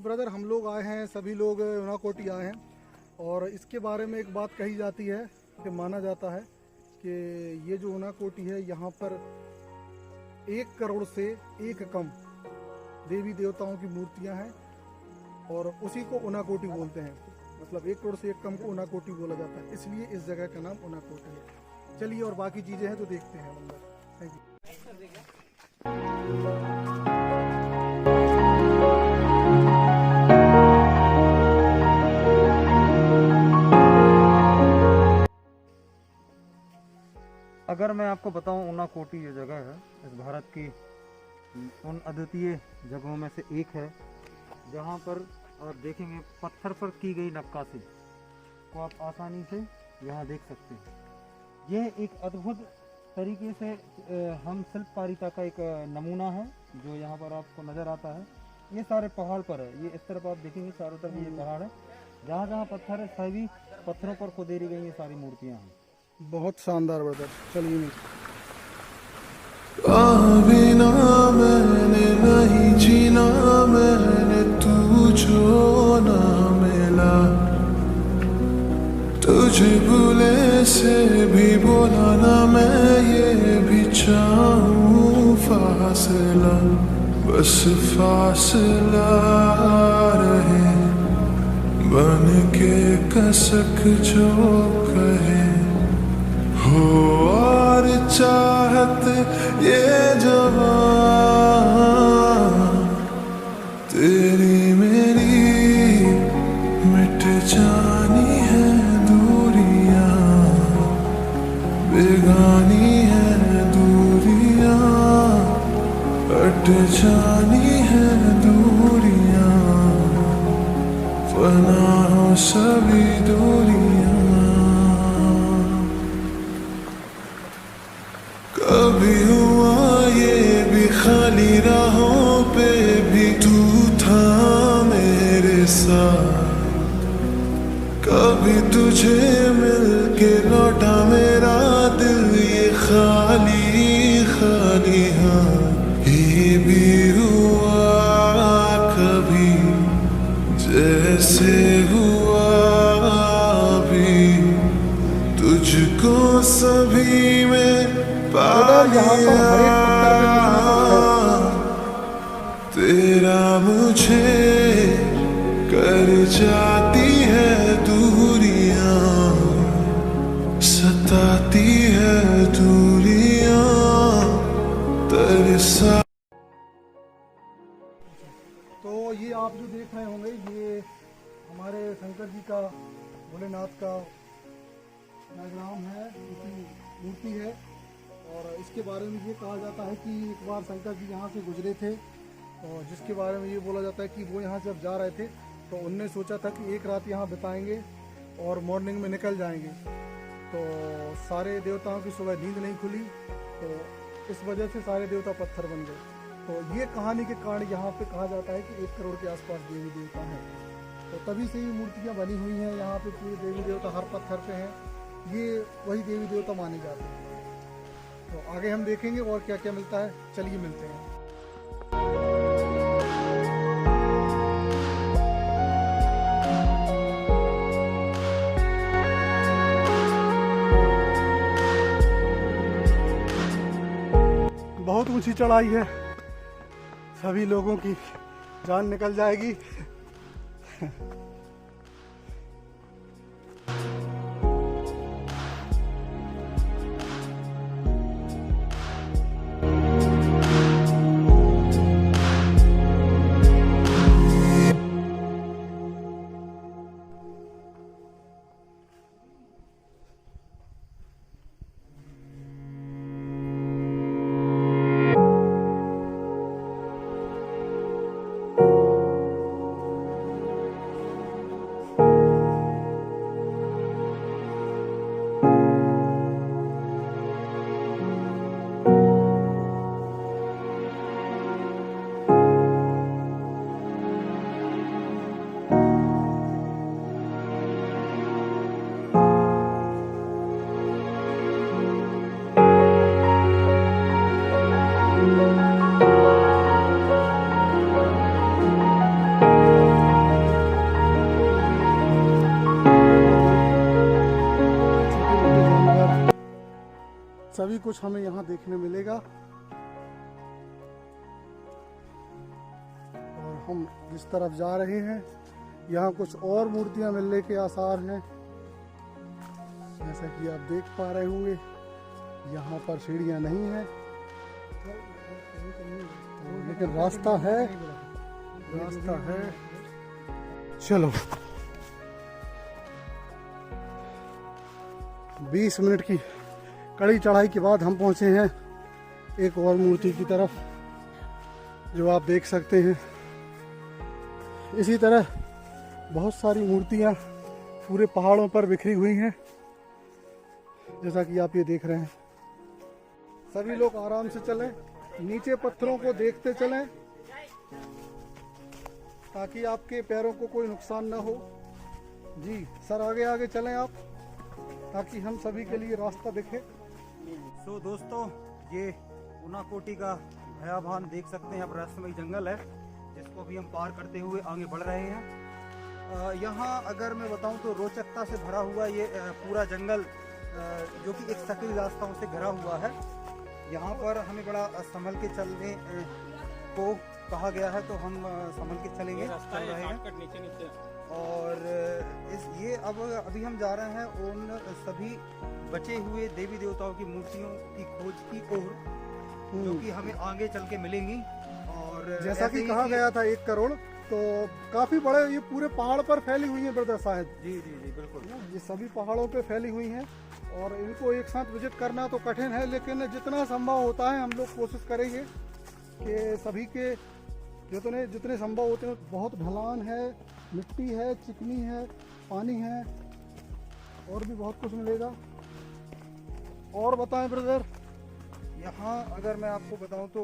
Brother हम लोग आए हैं, सभी लोग उनाकोटी आए हैं और इसके बारे में एक बात कही जाती है कि माना जाता है कि ये जो उनाकोटी है यहाँ पर 1 करोड़ से एक कम देवी देवताओं की मूर्तियाँ हैं और उसी को उनाकोटी बोलते हैं। मतलब 1 करोड़ से एक कम को उनाकोटी बोला जाता है, इसलिए इस जगह का नाम उनाकोटी है। चलिए और बाकी चीज़ें हैं तो देखते हैं अंदर। Thank you. अगर मैं आपको बताऊं, उनाकोटी जो जगह है इस भारत की उन अद्वितीय जगहों में से एक है जहां पर आप देखेंगे पत्थर पर की गई नक्काशी को आप आसानी से यहां देख सकते हैं। यह एक अद्भुत तरीके से हम शिल्पकारिता का एक नमूना है जो यहाँ पर आपको नज़र आता है। ये सारे पहाड़ पर है, ये इस तरफ आप देखेंगे चारों तरफ ये पहाड़ है, जहाँ जहाँ पत्थर है सभी पत्थरों पर खुदेरी गई ये सारी मूर्तियाँ हैं। बहुत शानदार ब्रदर। चलिए बिना मैंने नहीं जीना, मैंने तू जो ना मिला, तुझे भूले से भी बोला ना, मैं ये भी चाहूं फासला, बस फासला रहे बन के कसक जो कहे हो, और चाहत ये जवां तेरी मेरी मिट जानी है, दूरियां बेगानी है, दूरियां हट जानी है, दूरियां फना हो सभी दूरियां। कभी हुआ ये भी खाली राहों पे भी तू था मेरे साथ, कभी तुझे मिलके लौटा मेरा दिल ये खाली खाली। हाँ ये भी हुआ कभी जैसे हुआ भी, तुझको सभी में तेरा मुझे कर जाती है दूरियां, सताती है दूरियां तरसा। तो ये आप जो देख रहे होंगे ये हमारे शंकर जी का, भोलेनाथ का डायग्राम है, उनकी मूर्ति है। और इसके बारे में ये कहा जाता है कि एक बार शंकर जी यहाँ से गुजरे थे और जिसके बारे में ये बोला जाता है कि वो यहाँ जब जा रहे थे तो उनने सोचा था कि एक रात यहाँ बिताएंगे और मॉर्निंग में निकल जाएंगे। तो सारे देवताओं की सुबह नींद नहीं खुली, तो इस वजह से सारे देवता पत्थर बन गए। तो ये कहानी के कारण यहाँ पे कहा जाता है कि 1 करोड़ के आसपास देवी देवता हैं। तो तभी से ये मूर्तियाँ बनी हुई हैं यहाँ पे, पूरे देवी देवता हर पत्थर पे हैं, ये वही देवी देवता माने जाते हैं। तो आगे हम देखेंगे और क्या क्या मिलता है, चलिए मिलते हैं। बहुत ऊंची चढ़ाई है, सभी लोगों की जान निकल जाएगी। सभी कुछ हमें यहाँ देखने मिलेगा। और हम जिस तरफ जा रहे हैं यहाँ कुछ और मूर्तियाँ मिलने के आसार हैं। जैसा कि आप देख पा रहे होंगे यहाँ पर सीढ़ियाँ नहीं हैं, लेकिन रास्ता है, रास्ता है। चलो 20 मिनट की कड़ी चढ़ाई के बाद हम पहुंचे हैं एक और मूर्ति की तरफ, जो आप देख सकते हैं। इसी तरह बहुत सारी मूर्तियां पूरे पहाड़ों पर बिखरी हुई हैं, जैसा कि आप ये देख रहे हैं। सभी लोग आराम से चलें, नीचे पत्थरों को देखते चलें ताकि आपके पैरों को कोई नुकसान ना हो। जी सर, आगे आगे चलें आप, ताकि हम सभी के लिए रास्ता दिखे। तो दोस्तों, ये उनाकोटी का भयावह देख सकते हैं आप, रहस्यमय जंगल है जिसको भी हम पार करते हुए आगे बढ़ रहे हैं। यहाँ अगर मैं बताऊं तो रोचकता से भरा हुआ ये पूरा जंगल, जो कि एक सकरी रास्ताओं से घिरा हुआ है। यहाँ पर हमें बड़ा संभल के चलने को कहा गया है, तो हम संभल के चलेंगे, चल रहे हैं। और ये अभी हम जा रहे हैं उन सभी बचे हुए देवी देवताओं की मूर्तियों की खोज की ओर, जो कि हमें आगे चल के मिलेंगी। और जैसा कि कहा गया था 1 करोड़, तो काफी बड़े ये पूरे पहाड़ पर फैली हुई है ब्रदर शायद। जी जी जी बिल्कुल, ये सभी पहाड़ों पे फैली हुई हैं और इनको एक साथ विजिट करना तो कठिन है, लेकिन जितना संभव होता है हम लोग कोशिश करेंगे कि सभी के जितने संभव होते हैं। बहुत ढलान है, मिट्टी है, चिकनी है, पानी है, और भी बहुत कुछ मिलेगा। और बताएं ब्रदर। यहाँ अगर मैं आपको बताऊं तो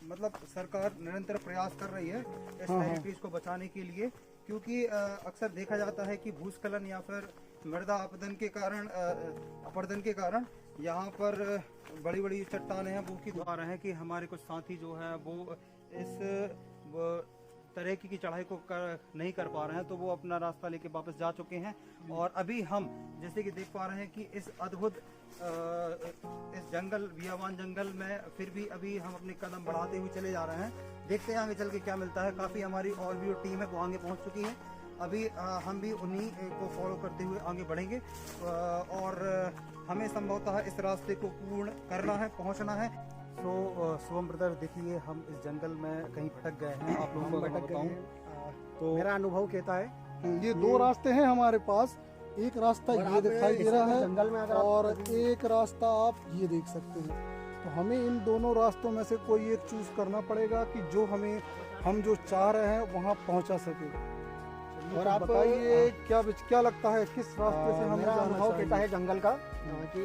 मतलब सरकार निरंतर प्रयास कर रही है इस हेरिटेज को बचाने के लिए, क्योंकि अक्सर देखा जाता है कि भूस्खलन या फिर मृदा अपरदन के कारण यहाँ पर बड़ी बड़ी चट्टानें हैं वो की द्वारा है कि हमारे कुछ साथी जो है वो इस तरह की चढ़ाई को नहीं कर पा रहे हैं, तो वो अपना रास्ता लेके वापस जा चुके हैं। और अभी हम जैसे कि देख पा रहे हैं कि इस अद्भुत इस बियावान जंगल में फिर भी अभी हम अपने कदम बढ़ाते हुए चले जा रहे हैं। देखते हैं आगे चल के क्या मिलता है। काफ़ी हमारी और भी टीम है वो आगे पहुंच चुकी है। अभी हम भी उन्हीं को फॉलो करते हुए आगे बढ़ेंगे और हमें संभवतः इस रास्ते को पूर्ण करना है, पहुंचना है। तो शुभम ब्रदर, देखिए हम इस जंगल में कहीं भटक गए हैं, आप लोगों को भटक गए हैं। तो मेरा अनुभव कहता है ये 2 रास्ते हैं हमारे पास। एक रास्ता ये दिखाई दे रहा है जंगल में, और एक रास्ता आप ये देख सकते हैं। तो हमें इन दोनों रास्तों में से कोई एक चूज करना पड़ेगा कि जो हम जो चाह रहे हैं वहाँ पहुँचा सके। और आप बताइए क्या लगता है किस रास्ते से हमें मेरा जाना अनुभव चाहिए? कहता है जंगल का कि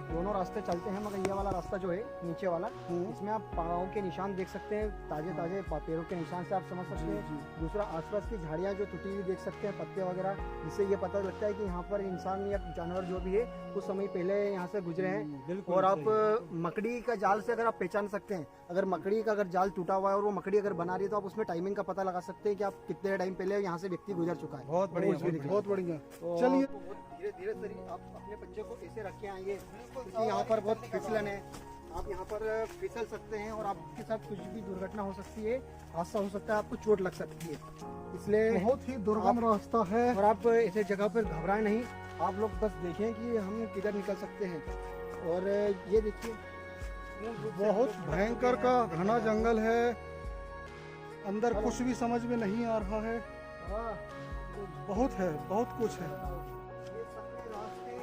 दोनों रास्ते चलते हैं, मगर ये वाला रास्ता जो है नीचे वाला, इसमें आप पाँव के निशान देख सकते हैं, ताजे पैरों के निशान से आप समझ सकते हैं। दूसरा, आसपास की झाड़ियाँ जो टूटी हुई देख सकते हैं, पत्ते वगैरह, जिससे ये पता लगता है कि यहाँ पर इंसान या जानवर जो भी है कुछ समय पहले यहाँ से गुजरे हैं। और आप मकड़ी का जाल से अगर आप पहचान सकते हैं, अगर मकड़ी का अगर जाल टूटा हुआ है और वो मकड़ी अगर बना रही है, तो आप उसमें टाइमिंग का पता लगा सकते हैं कि आप कितने टाइम पहले यहाँ से व्यक्ति गुजर चुका है। बहुत बढ़िया, बहुत बढ़िया। चलिए धीरे धीरे आप अपने बच्चे को ऐसे रख के आइए, क्योंकि यहाँ पर बहुत फिसलन है, आप यहाँ पर फिसल सकते हैं और आपके साथ कुछ भी दुर्घटना हो सकती है, हादसा हो सकता है, आपको चोट लग सकती है। इसलिए बहुत ही दुर्गम रास्ता है और आप ऐसे जगह पर घबराएं नहीं, आप लोग बस देखें कि हम किधर निकल सकते हैं। और ये देखिए बहुत भयंकर का घना जंगल है, अंदर कुछ भी समझ में नहीं आ रहा है। बहुत है, बहुत कुछ है। ये सकरे रास्ते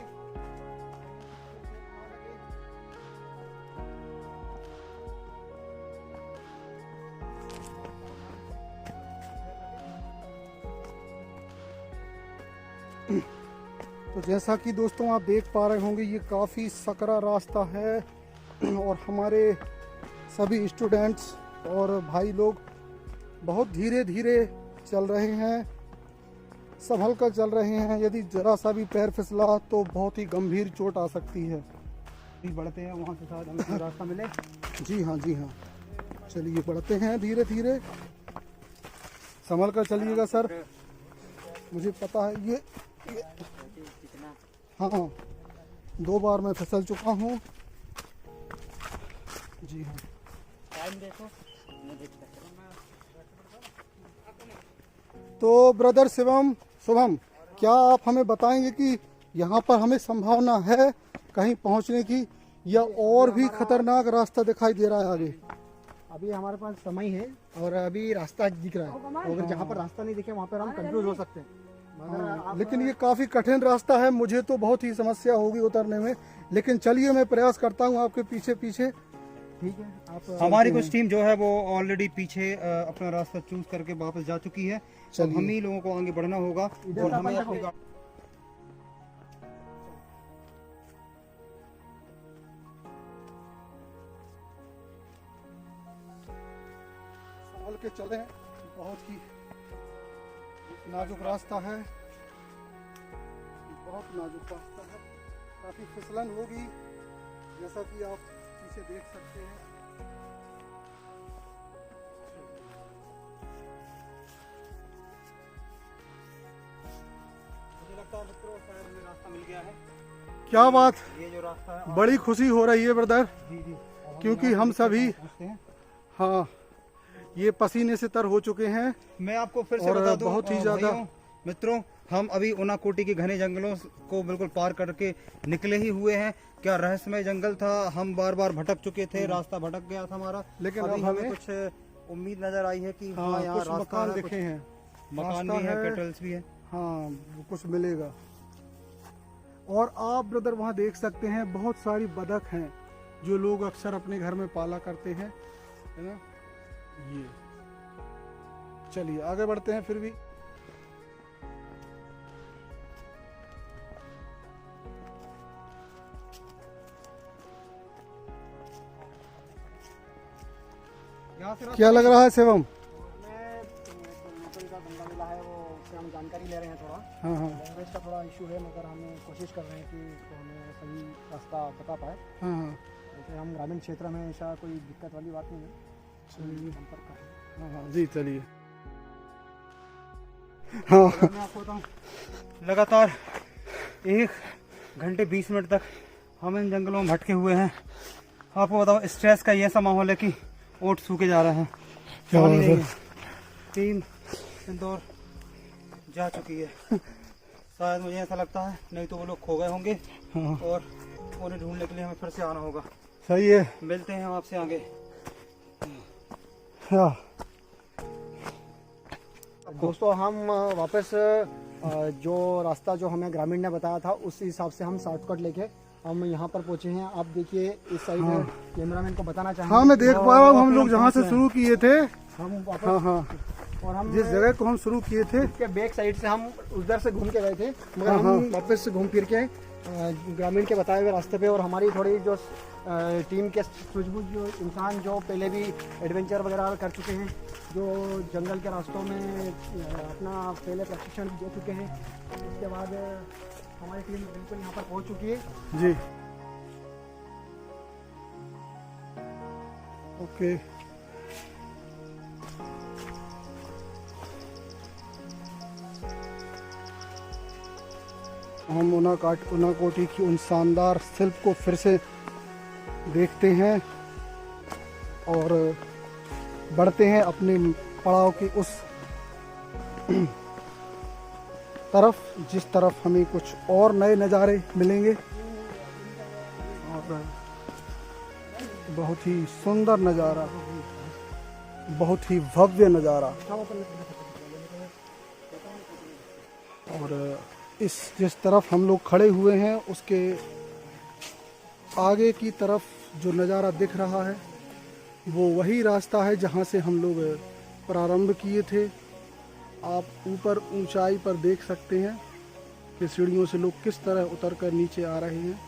तो जैसा कि दोस्तों आप देख पा रहे होंगे ये काफ़ी सकरा रास्ता है और हमारे सभी स्टूडेंट्स और भाई लोग बहुत धीरे धीरे चल रहे हैं, संभल कर चल रहे हैं। यदि जरा सा भी पैर फिसला तो बहुत ही गंभीर चोट आ सकती है। बढ़ते हैं, वहाँ से शायद हमें रास्ता मिले। जी हाँ, जी हाँ, चलिए बढ़ते हैं धीरे धीरे, संभल कर चलिएगा सर। मुझे पता है ये हाँ, 2 बार मैं फिसल चुका हूँ। जी हाँ। टाइम देखो, मैं देखता हूँ। तो ब्रदर शुभम, क्या आप हमें बताएंगे कि यहाँ पर हमें संभावना है कहीं पहुँचने की, या और भी खतरनाक रास्ता दिखाई दे रहा है आगे? अभी हमारे पास समय है और अभी रास्ता दिख रहा है, तो अगर जहाँ पर रास्ता नहीं दिखे वहाँ पर हम कंफ्यूज हो सकते हैं। मगर आप लेकिन ये काफी कठिन रास्ता है, मुझे तो बहुत ही समस्या होगी उतरने में, लेकिन चलिए मैं प्रयास करता हूँ आपके पीछे पीछे। ठीक है, आप हमारी कुछ टीम जो है वो ऑलरेडी पीछे अपना रास्ता चूज करके वापस जा चुकी है। अब हम ही लोगों को आगे बढ़ना होगा और हमें अपनी संभल के चले, बहुत ही नाजुक रास्ता है, बहुत नाजुक रास्ता है, काफी फिसलन होगी जैसा कि आप पीछे देख सकते हैं। मुझे लगता है मित्रों शायद हमें रास्ता मिल गया है। क्या बात, ये जो रास्ता है बड़ी खुशी हो रही है ब्रदर, जी क्योंकि हम सभी पहुंचते हैं। हाँ ये पसीने से तर हो चुके हैं। मैं आपको फिर से और बता दूं बहुत ही ज्यादा भाइयों, मित्रों, हम अभी उनाकोटी के घने जंगलों को बिल्कुल पार करके निकले ही हुए हैं। क्या रहस्यमय जंगल था, हम बार बार भटक चुके थे, रास्ता भटक गया था हमारा, लेकिन अभी अब हमें हमें कुछ उम्मीद नजर आई है कि हाँ, यहाँ कुछ रास्ता मकान है, दिखे कुछ हैं, मकान रास्ता भी है, है। पेट्रोल्स भी है। हाँ वो कुछ मिलेगा। और आप ब्रदर वहाँ देख सकते हैं बहुत सारी बतख हैं जो लोग अक्सर अपने घर में पाला करते हैं, है ना। ये चलिए आगे बढ़ते हैं फिर भी। यहाँ से क्या लग रहा है शिवम? लोकल का बंदा मिला है, वो उससे हम जानकारी ले रहे हैं थोड़ा। हाँ हाँ लैंग्वेज का थोड़ा इशू है, मगर हम कोशिश कर रहे हैं कि तो हमें सही रास्ता बता पाए। हाँ हाँ जैसे हम ग्रामीण क्षेत्र में ऐसा कोई दिक्कत वाली बात नहीं है, संपर्क कर रहे हैं। हाँ हाँ जी चलिए। हाँ मैं आपको बताऊं, लगातार 1 घंटे 20 मिनट तक हम इन जंगलों में भटके हुए हैं। आपको बताऊं, स्ट्रेस का ये ऐसा माहौल है कि ओट सूखे जा रहे हैं। क्या पानी बात नहीं है। है। टीम इंदौर जा चुकी है। शायद मुझे ऐसा लगता है, नहीं तो वो लोग खो गए होंगे हाँ और उन्हें ढूंढने के लिए हमें फिर से आना होगा। सही है। मिलते हैं हम आपसे आगे। हाँ दोस्तों, हम वापस जो रास्ता जो हमें ग्रामीण ने बताया था उस हिसाब से हम शॉर्टकट लेके हम यहाँ पर पहुँचे हैं। आप देखिए इस साइड कैमरामैन को बताना चाहेंगे। हाँ मैं देख पा रहा हूँ, हम लोग जहाँ से शुरू किए थे, हम वापस हाँ हाँ और हम जिस जगह को हम शुरू किए थे के बैक साइड से हम उधर से घूम के गए थे, मगर हाँ, हम वापस से घूम फिर के ग्रामीण के बताए हुए रास्ते पे, और हमारी थोड़ी जो टीम के सूझबूझ जो इंसान जो पहले भी एडवेंचर वगैरह कर चुके हैं, जो जंगल के रास्तों में अपना पहले प्रशिक्षण दे चुके हैं, उसके बाद हमारी टीम बिल्कुल यहाँ पर पहुँच चुकी है। जी। ओके हम उनाकोटी की उन शानदार शिल्प को फिर से देखते हैं और बढ़ते हैं अपने पड़ाव के उस तरफ जिस तरफ हमें कुछ और नए नज़ारे मिलेंगे और बहुत ही सुंदर नज़ारा, बहुत ही भव्य नज़ारा। और इस जिस तरफ हम लोग खड़े हुए हैं उसके आगे की तरफ जो नज़ारा दिख रहा है वो वही रास्ता है जहाँ से हम लोग प्रारंभ किए थे। आप ऊपर ऊंचाई पर देख सकते हैं कि सीढ़ियों से लोग किस तरह उतर कर नीचे आ रहे हैं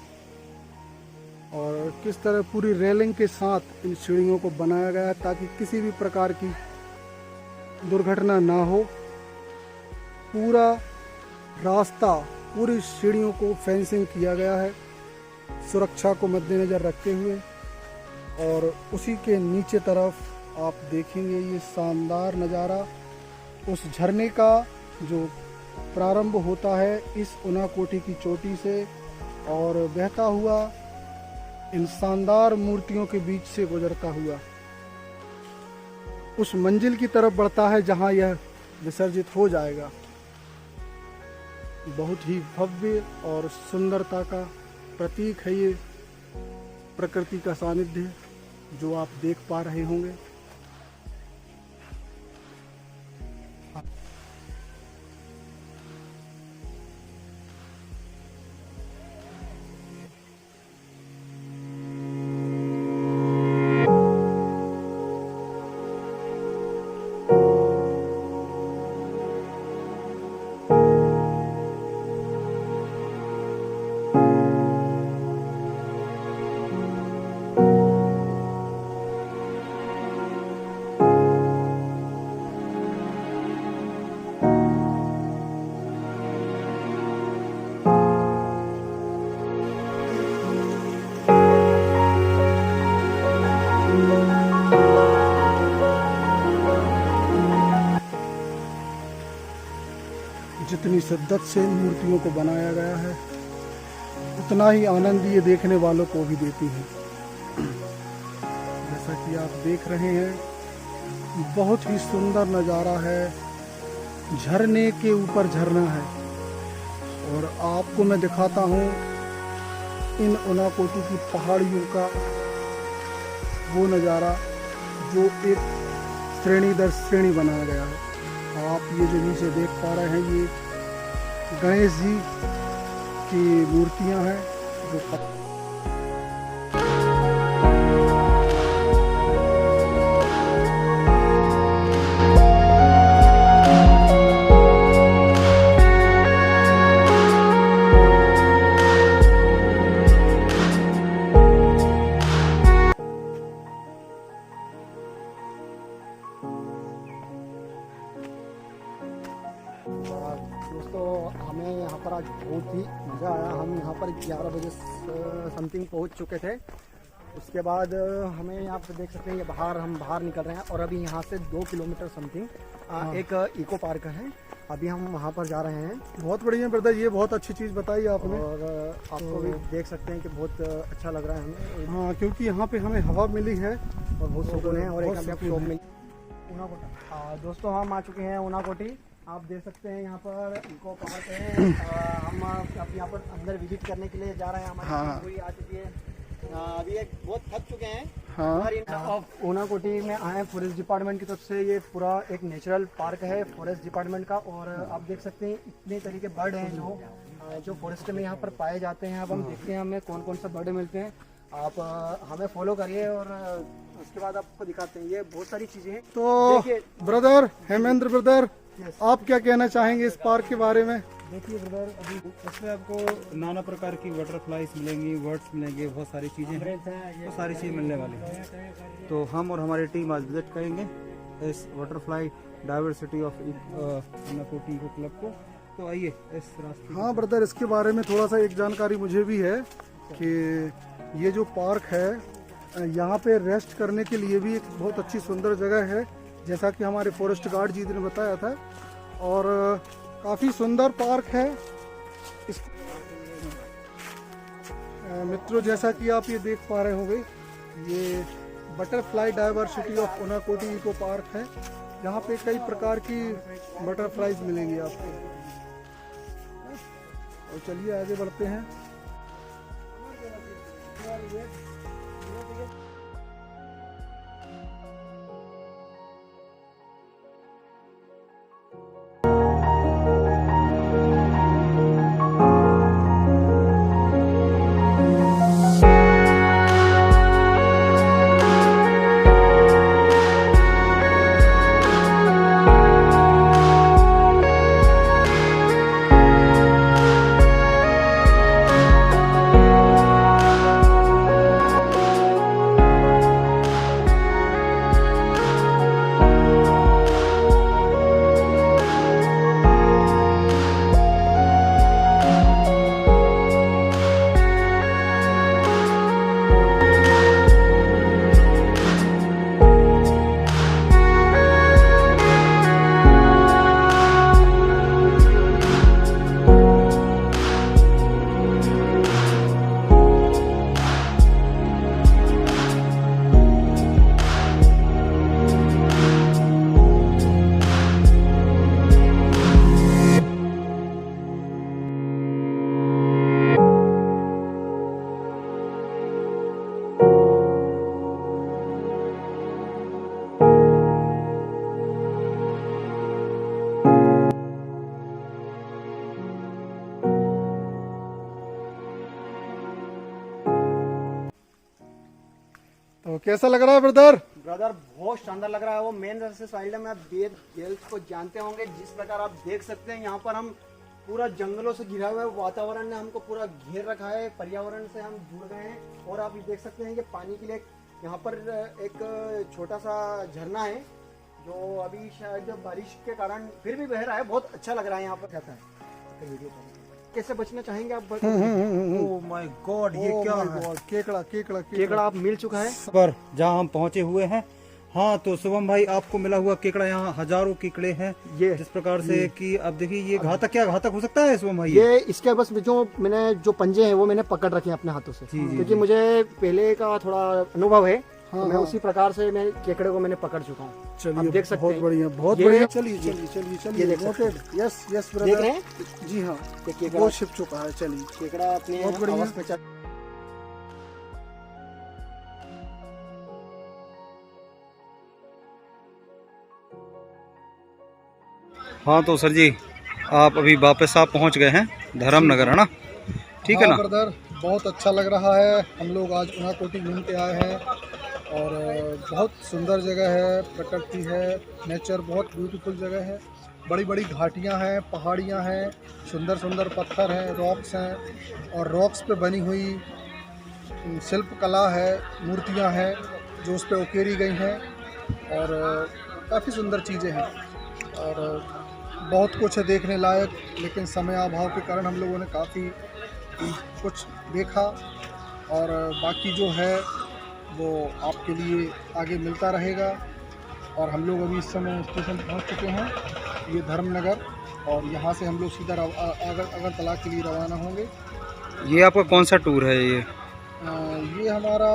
और किस तरह पूरी रेलिंग के साथ इन सीढ़ियों को बनाया गया है ताकि किसी भी प्रकार की दुर्घटना ना हो। पूरा रास्ता, पूरी सीढ़ियों को फेंसिंग किया गया है सुरक्षा को मद्देनज़र रखते हुए, और उसी के नीचे तरफ आप देखेंगे ये शानदार नज़ारा उस झरने का जो प्रारंभ होता है इस उनाकोटी की चोटी से और बहता हुआ इन शानदार मूर्तियों के बीच से गुजरता हुआ उस मंजिल की तरफ बढ़ता है जहां यह विसर्जित हो जाएगा। बहुत ही भव्य और सुंदरता का प्रतीक है ये प्रकृति का सानिध्य जो आप देख पा रहे होंगे। जितनी शिद्दत से इन मूर्तियों को बनाया गया है उतना ही आनंद ये देखने वालों को भी देती है। जैसा कि आप देख रहे हैं बहुत ही सुंदर नज़ारा है, झरने के ऊपर झरना है। और आपको मैं दिखाता हूँ इन उनाकोटी की पहाड़ियों का वो नज़ारा जो एक श्रेणी दर श्रेणी बनाया गया है। आप ये जो नीचे देख पा रहे हैं ये गणेश जी की मूर्तियां हैं जो दोस्तों हमें यहाँ पर आज बहुत ही मज़ा आया। हम यहाँ पर 11 बजे समथिंग पहुँच चुके थे। उसके बाद हमें यहाँ पर देख सकते हैं ये हम बाहर निकल रहे हैं और अभी यहाँ से 2 किलोमीटर समथिंग एक इको पार्क है, अभी हम वहाँ पर जा रहे हैं। बहुत बढ़िया ब्रदर, ये बहुत अच्छी चीज़ बताई आपने और आपको भी देख सकते हैं कि बहुत अच्छा लग रहा है हमें। हाँ, क्योंकि यहाँ पे हमें हवा मिली है और बहुत सुकून है और एक हमें शॉप मिली। उनाकोटी दोस्तों हम आ चुके हैं उनाकोटी। आप देख सकते हैं यहाँ पर इको पार्क है। हम अब यहाँ पर अंदर विजिट करने के लिए जा रहे हैं। हमारी पूरी आ चुकी है, अभी एक बहुत थक चुके हैं। हाँ, उनाकोटी में आए हैं फॉरेस्ट डिपार्टमेंट की तरफ से। ये पूरा एक नेचुरल पार्क है फॉरेस्ट डिपार्टमेंट का। और आप देख सकते हैं इतने तरह के बर्ड हैं जो फॉरेस्ट में यहाँ पर पाए जाते हैं। अब हम देखते हैं हमें कौन कौन सा बर्ड मिलते हैं। आप हमें फॉलो करिए और उसके बाद आपको दिखाते हैं। ये बहुत सारी चीज़ें हैं। तो ब्रदर हेमेंद्र ब्रदर, आप क्या कहना चाहेंगे इस पार्क के बारे में? देखिए ब्रदर, अभी इसमें आपको नाना प्रकार की बटरफ्लाइज मिलेंगी, बर्ड्स मिलेंगे, बहुत सारी चीज़ें हैं, बहुत सारी चीज़ें मिलने वाली हैं। तो हम और हमारी टीम आज विजिट करेंगे इस butterfly diversity of Unakoti eco club को। तो आइए इस रास्ते। हाँ ब्रदर, इसके बारे में थोड़ा सा एक जानकारी मुझे भी है कि ये जो पार्क है यहाँ पे रेस्ट करने के लिए भी एक बहुत अच्छी सुंदर जगह है, जैसा कि हमारे फॉरेस्ट गार्ड जी ने बताया था। और काफ़ी सुंदर पार्क है इस मित्रों, जैसा कि आप ये देख पा रहे होंगे ये butterfly diversity of Unakoti eco park है। यहाँ पे कई प्रकार की बटरफ्लाइज मिलेंगी आपको। और चलिए आगे बढ़ते हैं। तो कैसा लग रहा है ब्रदर? ब्रदर बहुत शानदार लग रहा है। वो मेन रसेस आइलैंड में आप बेर गेल्स को जानते होंगे। जिस प्रकार आप देख सकते हैं यहाँ पर हम पूरा जंगलों से घिरा हुआ है, वातावरण ने हमको पूरा घेर रखा है, पर्यावरण से हम जुड़ गए हैं। और आप ये देख सकते हैं कि पानी के लिए यहाँ पर एक छोटा सा झरना है जो अभी शायद बारिश के कारण फिर भी बह रहा है। बहुत अच्छा लग रहा है यहाँ पर। कहता है वीडियो कैसे बचना चाहेंगे आप? ओह माय गॉड, ये क्या है? केकड़ा केकड़ा केकड़ा आप मिल चुका है पर जहाँ हम पहुँचे हुए हैं। हाँ तो शुभम भाई, आपको मिला हुआ केकड़ा, यहाँ हजारों केकड़े हैं। ये जिस प्रकार से कि अब देखिए ये घातक, क्या घातक हो सकता है शुभम भाई? ये इसके बस जो मैंने जो पंजे हैं वो मैंने पकड़ रखे हैं अपने हाथों से, क्योंकि मुझे पहले का थोड़ा अनुभव है। तो मैं उसी प्रकार से मैं केकड़े को मैंने पकड़ चुका हूँ। चलिए, देख सकते बहुत हैं। बढ़िया, बहुत ये- बढ़िया। चलिए चलिए चलिए चलिए, ये देख सकते नोटेड। यस यस देख ब्रदर, रहे हैं जी हाँ, ये केकड़ा वो छिप चुका है। चलिए, केकड़ा अपने बहुत बढ़िया। आवाज पे चल। हाँ तो सर जी, आप अभी वापस आप पहुँच गए हैं धर्मनगर, है ना? ठीक है हाँ ना? ब्रदर, बहुत अच्छा लग रहा है। हम लोग आज उनाकोटी घूम के आए हैं और बहुत सुंदर जगह है, प्रकृति है, नेचर बहुत ब्यूटीफुल जगह है। बड़ी बड़ी घाटियाँ हैं, पहाड़ियाँ हैं, सुंदर सुंदर पत्थर हैं, रॉक्स हैं और रॉक्स पे बनी हुई शिल्प कला है, मूर्तियाँ हैं जो उस पर उकेरी गई हैं और काफ़ी सुंदर चीज़ें हैं और बहुत कुछ है देखने लायक। लेकिन समय अभाव के कारण हम लोगों ने काफ़ी कुछ देखा और बाकी जो है वो आपके लिए आगे मिलता रहेगा। और हम लोग अभी इस समय स्टेशन पहुंच चुके हैं, ये धर्मनगर, और यहाँ से हम लोग सीधा अगरतला के लिए रवाना होंगे। ये आपका कौन सा टूर है ये? ये हमारा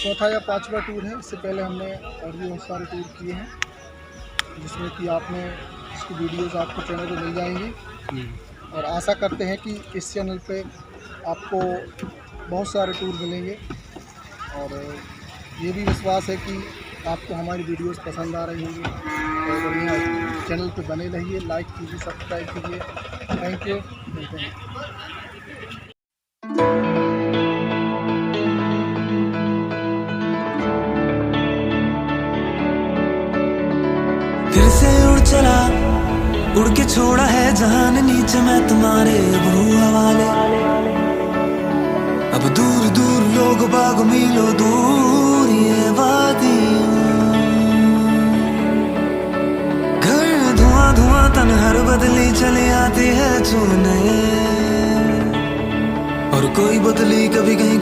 चौथा या पांचवा टूर है। इससे पहले हमने और भी बहुत सारे टूर किए हैं जिसमें कि आपने इसकी वीडियोस आपको चैनल पे मिल जाएंगी और आशा करते हैं कि इस चैनल पे आपको बहुत सारे टूर मिलेंगे और ये भी विश्वास है कि आपको हमारी वीडियोस पसंद आ रही होंगी। तो बढ़िया चैनल पे बने रहिए, लाइक कीजिए, सब्सक्राइब कीजिए। Thank you. मिलते हैं। फिर से उड़ चला, उड़ के छोड़ा है जहान नीचे मैं तुम्हारे बहु हवाले। अब दूर दूर लोग बाग मीलो दूर ये वादियां, घर धुआं धुआं तन हर बदली चली आती है चूने, और कोई बदली कभी कहीं